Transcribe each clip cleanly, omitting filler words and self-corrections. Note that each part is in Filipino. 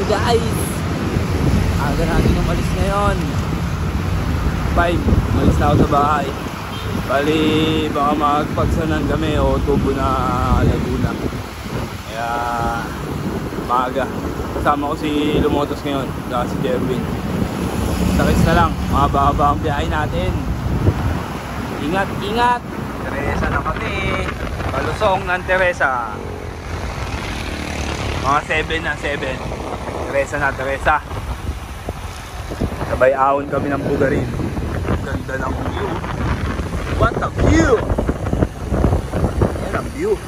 guys. Aga natin umalis ngayon. 5, umalis na ako sa bahay. Bali, baka magpagsanan kami o tubo na Laguna. Kaya maaga. Kasama ko si Lumotos ngayon, saka si Jerwin. Sakit na lang, mahaba-haba ang biyahe natin. Ingat, ingat. Teresa na kami. Palusong ng Teresa. Mga 7 na, 7. Teresa na, Teresa. Sabay ahon kami ng Bugarin. Ganda ng view. What a view! Yan ang view.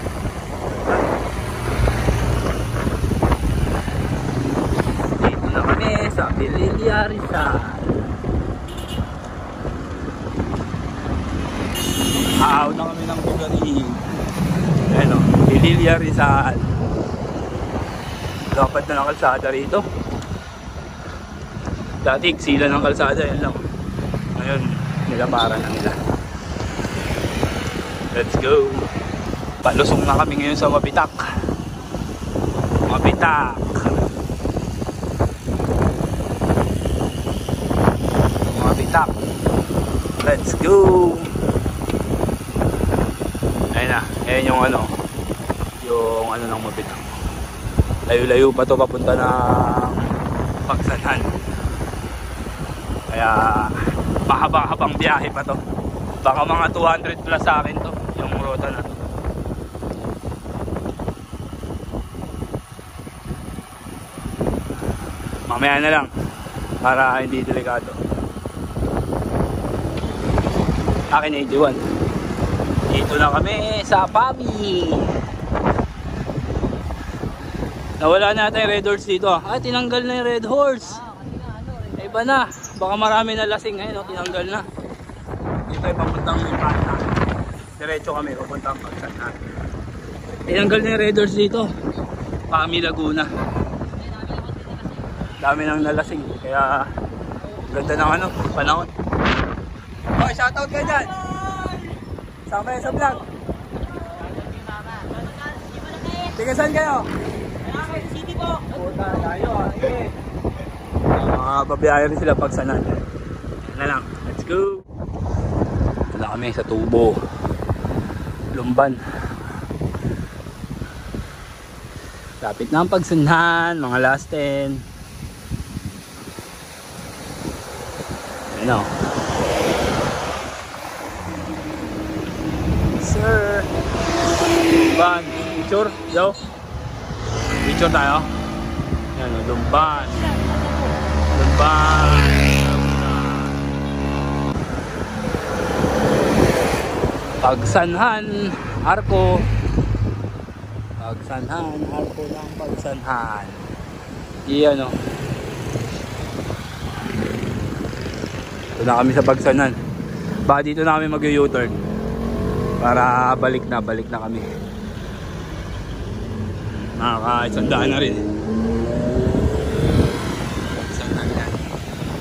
Dito na kami sa Pililla Rizal. Ahon na kami ng Bugarin. Ayan o, Pililla Rizal. Dapat na ng kalsada rito. Dati sila ng kalsada, yan lang. Ngayon, nilapara na nila. Let's go. Palusong na kami ngayon sa Mabitak. Mabitak. Mabitak. Let's go. Ayun na, ayan yung ano. Yung ano ng Mabitak. Layo-layo pa to papunta ng Pagsanhan. Kaya mahaba-habang biyahe pa to. Baka mga 200 plus sa akin to, yung ruta na to. Mamaya na lang para hindi delikado. Akin 81. Dito na kami sa Pabi. Nawala na tayo red horse dito. Ah, tinanggal na yung red horse. Iba na. Baka marami na lasing ngayon. Tinanggal na. Dito ay papuntang Impanta. Diretso kami papuntang Pagsanhan. Tinanggal na yung red horse dito. Pami Laguna. Dami nang nalasing. Kaya ganda ng ano, panahon. Okay, shoutout kayo dyan. Sama kayo sa vlog. Tiga saan kayo? City po. Puta tayo. Babiyahe rin sila Pagsanhan. Na lang. Let's go. Wala kami sa Tubo. Lumban. Lapit na ang Pagsanhan. Mga last 10. Ayan o. Sir. Lumban. Picture. Yo. Picture tayo. Ayan o. Lumban. Lumban. Pagsanhan. Arko. Pagsanhan. Arko ng Pagsanhan. Iyan o. Ito na kami sa Pagsanhan. Baka dito na kami mag-u-turn. Para balik na kami. Nakaka-isandaan na rin. Pagsanhan yan.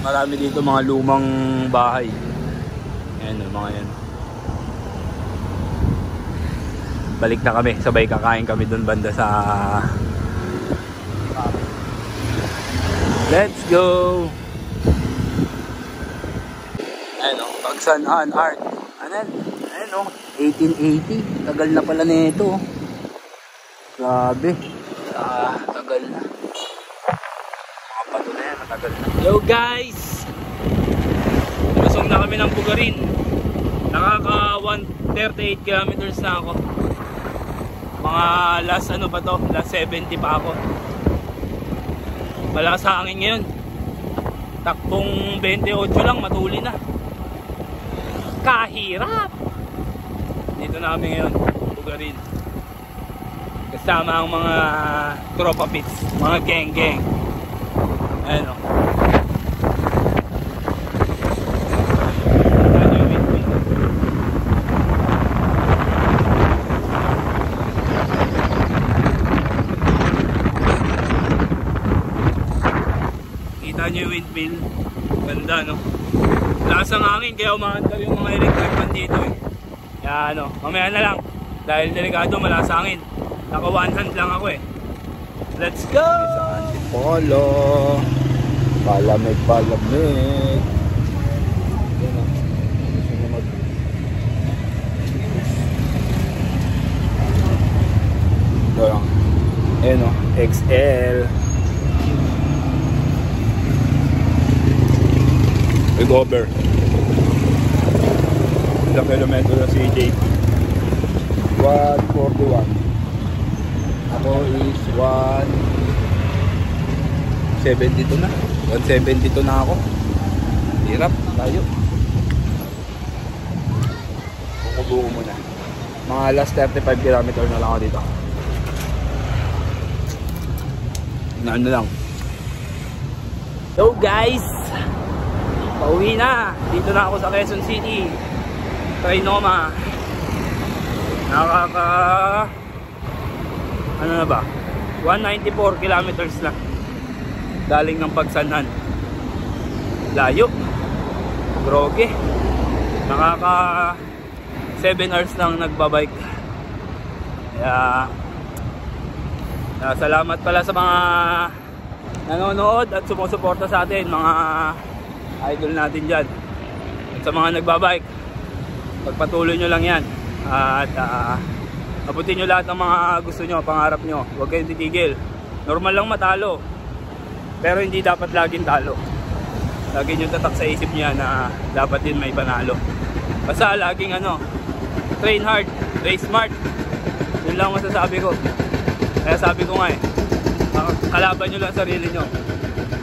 Marami dito mga lumang bahay. Ayan o, mga yan. Balik na kami. Sabay kakain kami doon banda sa... Let's go! Ayan o, Pagsanhan Art. Ayan o, 1880. Tagal na pala nito. Grabe. Tagal na. Mga pato na yan, matagal na. Yo guys! Lusong na kami ng Bugarin. Nakaka 138 kilometers na ako. Mga last ano ba to? Last 70 pa ako. Malakas sa hangin ngayon. Takbong 28 lang, matuli na. Kahirap! Dito na kami ngayon, Bugarin. Kasama ang mga tropa pits, mga geng-geng. Ayan o. Kita nyo yung windmill. Ganda no. Lakas ang hangin kaya umaandar yung mga electric fan dito eh. Kaya ano, mamaya na lang. Dahil delikado, malakas ang hangin. Naka one hand lang ako eh. Let's go! Polo. Palamig. Yan o. Gusto nyo mag... Ito lang. Ayan o. XL. Recover. Ilang kilometro na CJ? 141. Ako is 172 na. 172 na ako. Hirap tayo. Buko-buko muna. Mga last 35 km na lang ako dito. Na ano lang. So guys, pauwi na. Dito na ako sa Quezon City. Trinoma. Ano na ba? 194 kilometers na. Galing ng Pagsanhan. Layo. Groge. Nakaka 7 hours lang nagbabike. Kaya salamat pala sa mga nanonood at sumusuporta sa atin, mga idol natin dyan. At sa mga nagbabike, pagpatuloy nyo lang yan. At abutin nyo lahat ng mga gusto nyo, pangarap nyo. Huwag kayong titigil. Normal lang matalo, pero hindi dapat laging talo. Lagi nyo tatak sa isip nyo na dapat din may panalo. Basta laging train hard, race smart. Yun lang masasabi ko. Kaya sabi ko nga kalaban nyo lang sarili nyo.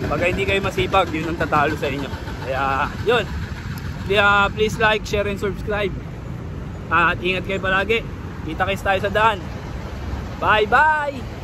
Pag hindi kayo masipag, yun ang tatalo sa inyo. Kaya yun, please like, share and subscribe. At ingat kayo palagi. Kita kayo tayo sa daan. Bye bye!